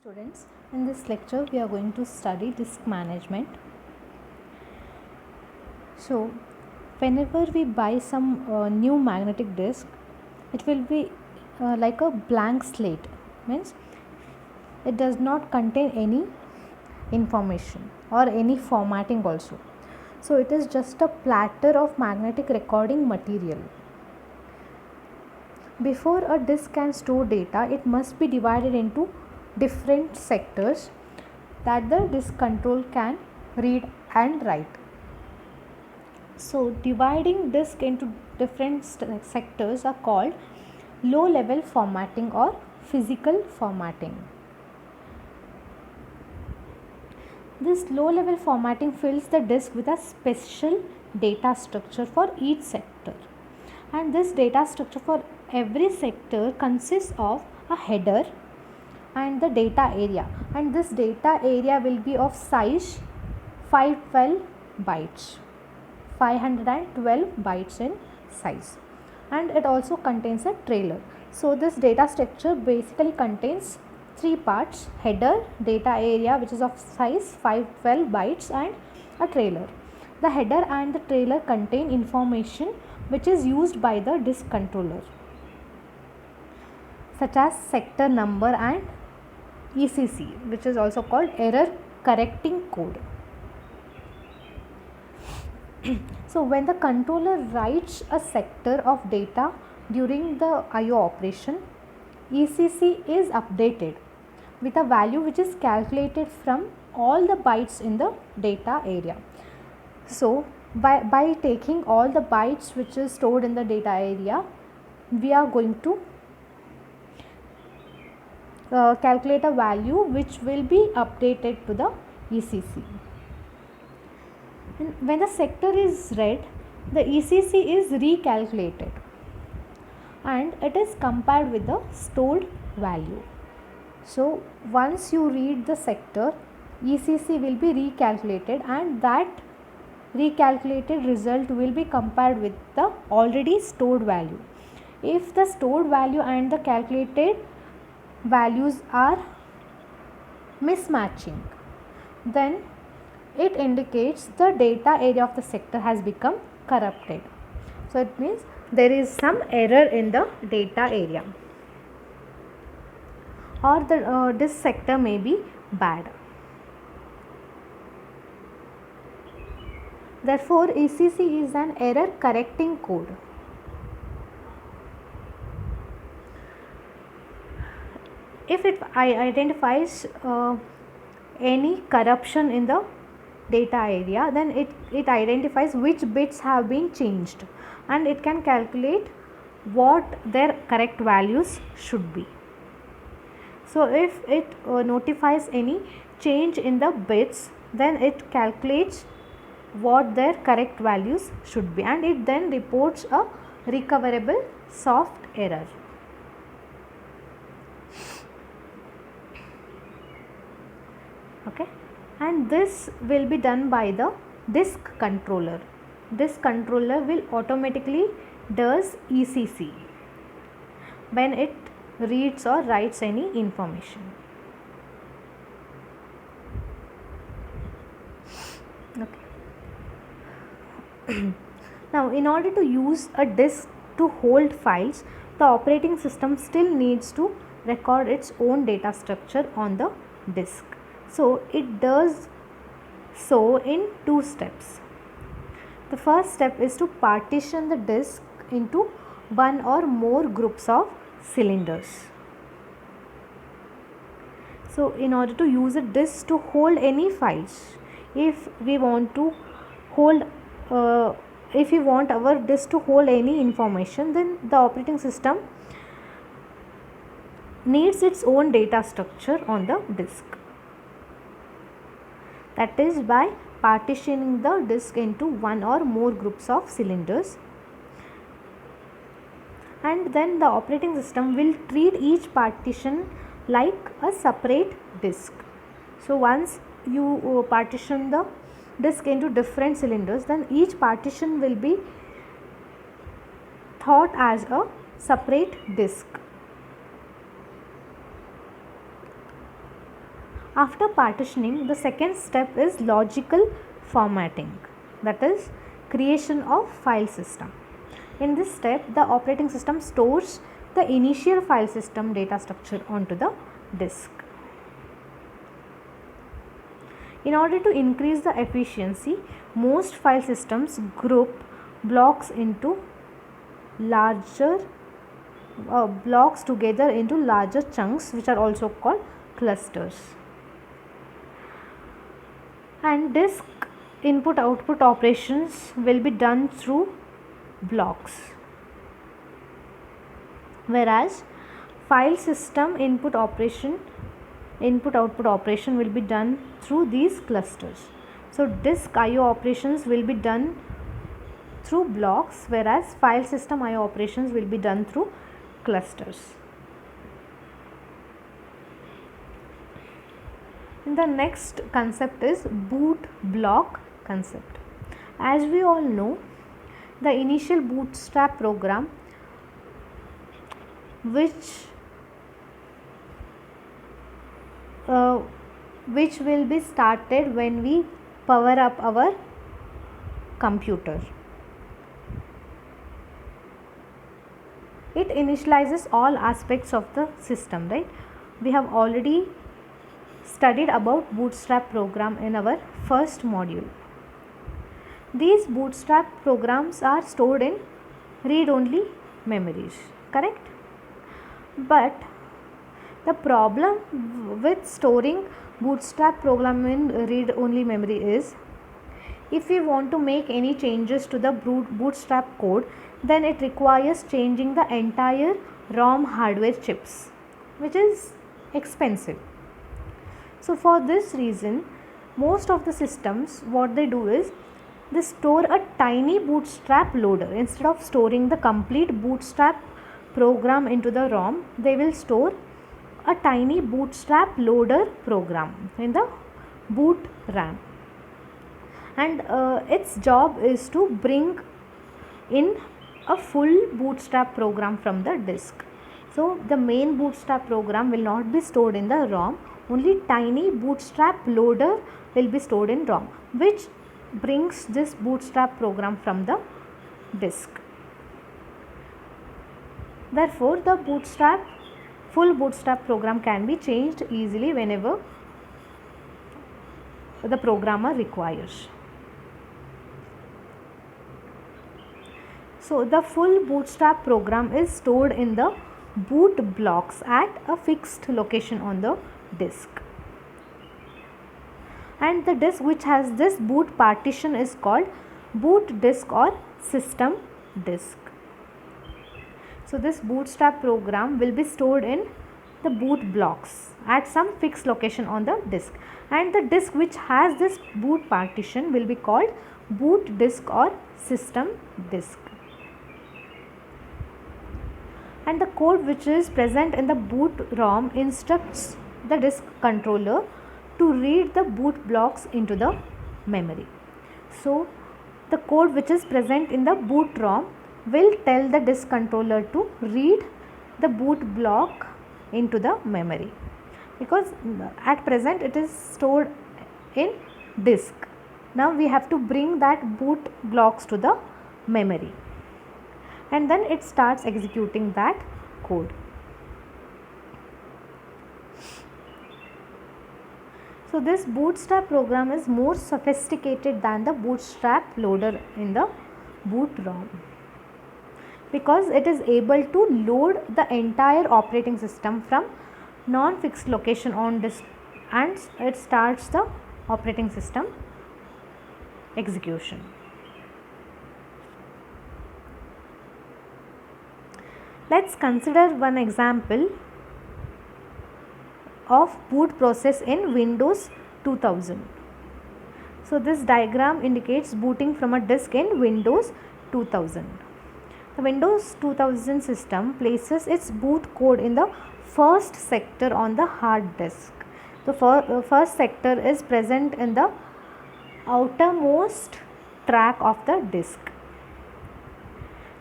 Students, in this lecture we are going to study disk management. So, whenever we buy some new magnetic disk, it will be like a blank slate, means it does not contain any information or any formatting also. So, it is just a platter of magnetic recording material. Before a disk can store data, it must be divided into different sectors that the disk control can read and write. So, dividing disk into different sectors are called low level formatting or physical formatting. This low level formatting fills the disk with a special data structure for each sector, and this data structure for every sector consists of a header and the data area, and this data area will be of size 512 bytes. 512 bytes in size, and it also contains a trailer. So this data structure basically contains three parts: header, data area which is of size 512 bytes, and a trailer. The header and the trailer contain information which is used by the disk controller, such as sector number and ECC, which is also called error correcting code. So when the controller writes a sector of data during the IO operation, ECC is updated with a value which is calculated from all the bytes in the data area. So by taking all the bytes which is stored in the data area, we are going to calculate a value which will be updated to the ECC. And when the sector is read, the ECC is recalculated and it is compared with the stored value. So once you read the sector, ECC will be recalculated, and that recalculated result will be compared with the already stored value. If the stored value and the calculated values are mismatching, then it indicates the data area of the sector has become corrupted. So it means there is some error in the data area, or this sector may be bad. Therefore, ECC is an error correcting code. If it identifies any corruption in the data area, then it identifies which bits have been changed, and it can calculate what their correct values should be. So if it notifies any change in the bits, then it calculates what their correct values should be, and it then reports a recoverable soft error. Okay, and this will be done by the disk controller. This controller will automatically does ECC when it reads or writes any information. Okay. Now, in order to use a disk to hold files, the operating system still needs to record its own data structure on the disk. So it does so in two steps. The first step is to partition the disk into one or more groups of cylinders. So in order to use a disk to hold any files, if we want to hold if we want our disk to hold any information, then the operating system needs its own data structure on the disk. That is by partitioning the disk into one or more groups of cylinders, and then the operating system will treat each partition like a separate disk. So once you partition the disk into different cylinders, then each partition will be thought as a separate disk. After partitioning, the second step is logical formatting, that is creation of file system. In this step, the operating system stores the initial file system data structure onto the disk. In order to increase the efficiency, most file systems group blocks into larger blocks together into larger chunks, which are also called clusters. And disk input output operations will be done through blocks, whereas file system input output operation will be done through these clusters. So disk IO operations will be done through blocks, whereas file system IO operations will be done through clusters. And the next concept is boot block concept. As we all know, the initial bootstrap program which will be started when we power up our computer. It initializes all aspects of the system, right? We have already studied about bootstrap program in our first module. These bootstrap programs are stored in read-only memories, correct? But the problem with storing bootstrap program in read-only memory is, if we want to make any changes to the bootstrap code, then it requires changing the entire ROM hardware chips, which is expensive. So for this reason, most of the systems, what they do is they store a tiny bootstrap loader. Instead of storing the complete bootstrap program into the ROM, they will store a tiny bootstrap loader program in the boot RAM, and its job is to bring in a full bootstrap program from the disk. So the main bootstrap program will not be stored in the ROM, only tiny bootstrap loader will be stored in ROM, which brings this bootstrap program from the disk. Therefore, the full bootstrap program can be changed easily whenever the programmer requires. So the full bootstrap program is stored in the boot blocks at a fixed location on the disk. And the disk which has this boot partition is called boot disk or system disk. So this bootstrap program will be stored in the boot blocks at some fixed location on the disk, and the disk which has this boot partition will be called boot disk or system disk. And the code which is present in the boot ROM instructs the disk controller to read the boot blocks into the memory. So the code which is present in the boot ROM will tell the disk controller to read the boot block into the memory, because at present it is stored in disk. Now we have to bring that boot blocks to the memory, and then it starts executing that code. So this bootstrap program is more sophisticated than the bootstrap loader in the boot ROM, because it is able to load the entire operating system from non-fixed location on disk, and it starts the operating system execution. Let's consider one example of boot process in Windows 2000. So this diagram indicates booting from a disk in Windows 2000. The Windows 2000 system places its boot code in the first sector on the hard disk. The first sector is present in the outermost track of the disk.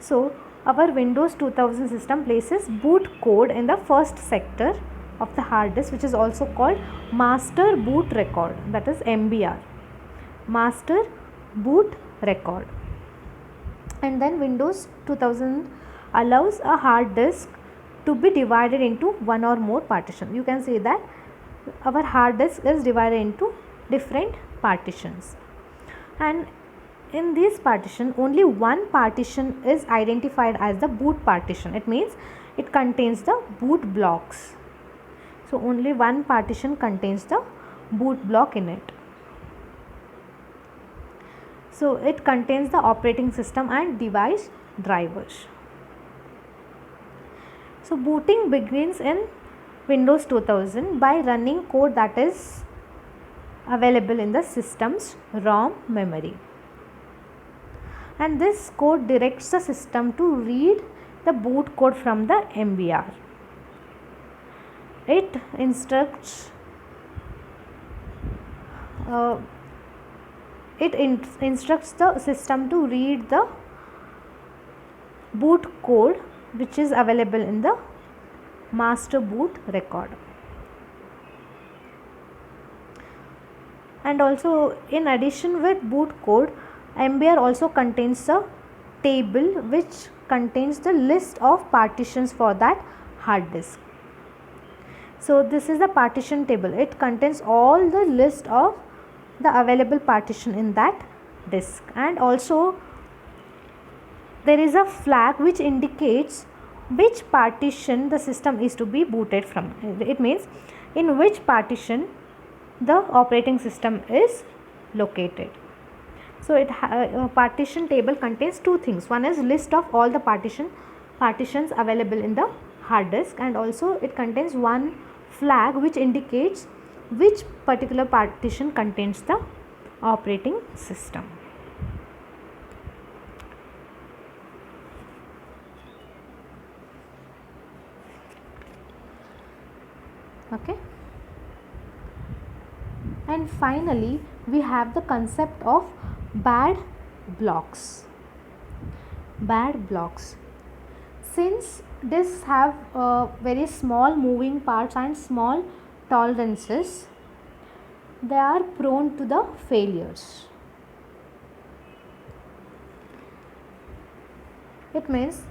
So our Windows 2000 system places boot code in the first sector of the hard disk, which is also called master boot record, that is MBR, master boot record. And then Windows 2000 allows a hard disk to be divided into one or more partition. You can see that our hard disk is divided into different partitions, and in this partition only one partition is identified as the boot partition. It means it contains the boot blocks. So only one partition contains the boot block in it. So it contains the operating system and device drivers. So booting begins in Windows 2000 by running code that is available in the system's ROM memory. And this code directs the system to read the boot code from the MBR. It instructs the system to read the boot code which is available in the master boot record. And also, in addition with boot code, MBR also contains a table which contains the list of partitions for that hard disk. So this is the partition table. It contains all the list of the available partition in that disk, and also there is a flag which indicates which partition the system is to be booted from. It means in which partition the operating system is located. So partition table contains two things. One is list of all the partitions available in the hard disk, and also it contains one flag which indicates which particular partition contains the operating system. Okay. And finally, we have the concept of bad blocks. Bad blocks. Since disks have very small moving parts and small tolerances, they are prone to the failures. It means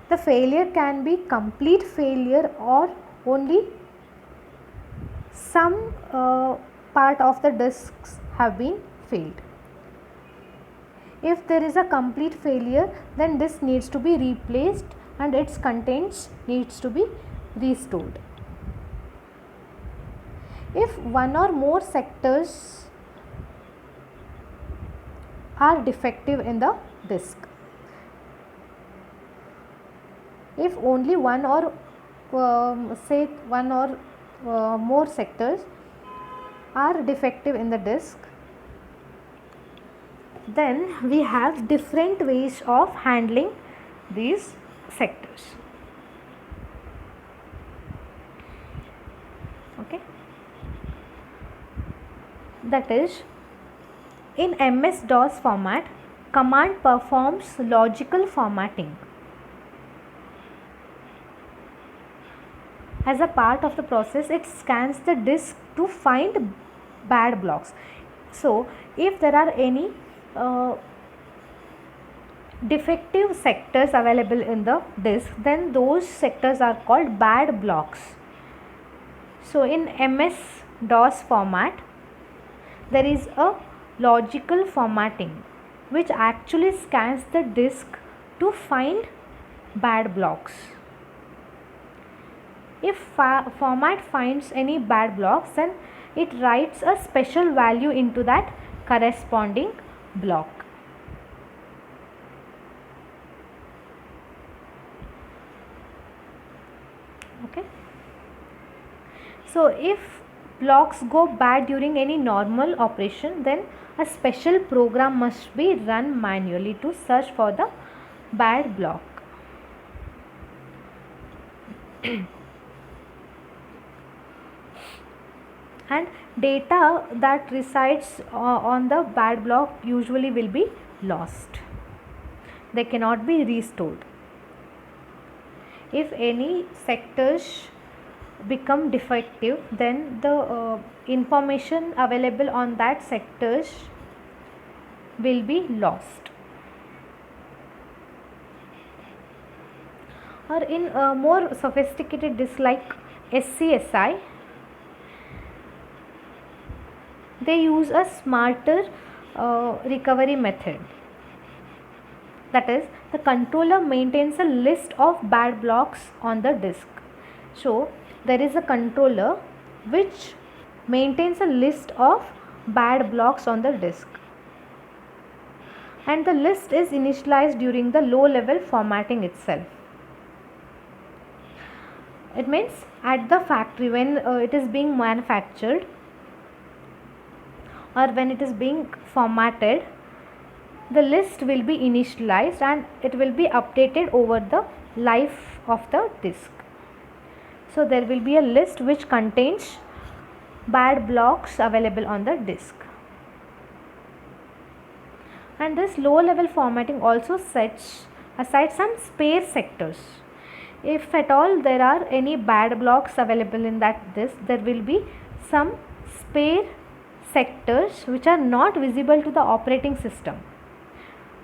the failure can be complete failure or only some part of the disks have been failed. If there is a complete failure, then disk needs to be replaced and its contents needs to be restored. If one or more sectors are defective in the disk, if only one or more sectors are defective in the disk, then we have different ways of handling these sectors. Okay, that is, in MS-DOS format, command performs logical formatting. As a part of the process, it scans the disk to find bad blocks. So if there are any defective sectors available in the disk, then those sectors are called bad blocks. So in MS-DOS format, there is a logical formatting which actually scans the disk to find bad blocks. If format finds any bad blocks, then it writes a special value into that corresponding block. Okay. So if blocks go bad during any normal operation, then a special program must be run manually to search for the bad block. And data that resides on the bad block usually will be lost. They cannot be restored. If any sectors become defective, then the information available on that sectors will be lost. Or in more sophisticated disks like SCSI, they use a smarter recovery method. That is, the controller maintains a list of bad blocks on the disk. So there is a controller which maintains a list of bad blocks on the disk, and the list is initialized during the low level formatting itself. It means at the factory, when it is being manufactured or when it is being formatted, the list will be initialized and it will be updated over the life of the disk. So there will be a list which contains bad blocks available on the disk. And this low level formatting also sets aside some spare sectors. If at all there are any bad blocks available in that disk, there will be some spare sectors which are not visible to the operating system.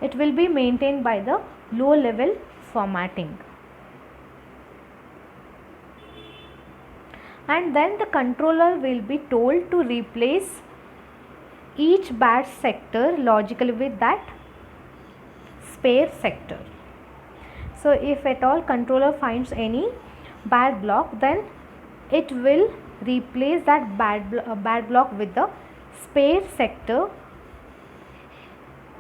It will be maintained by the low level formatting. And then the controller will be told to replace each bad sector logically with that spare sector. So if at all controller finds any bad block, then it will replace that bad block with the spare sector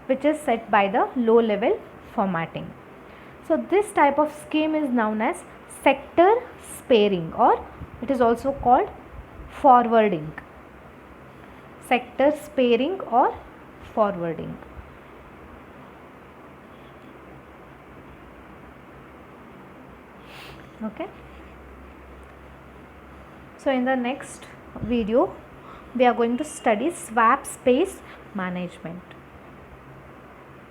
which is set by the low level formatting. So this type of scheme is known as sector sparing, or it is also called forwarding. Sector sparing or forwarding. Okay. So in the next video we are going to study swap space management.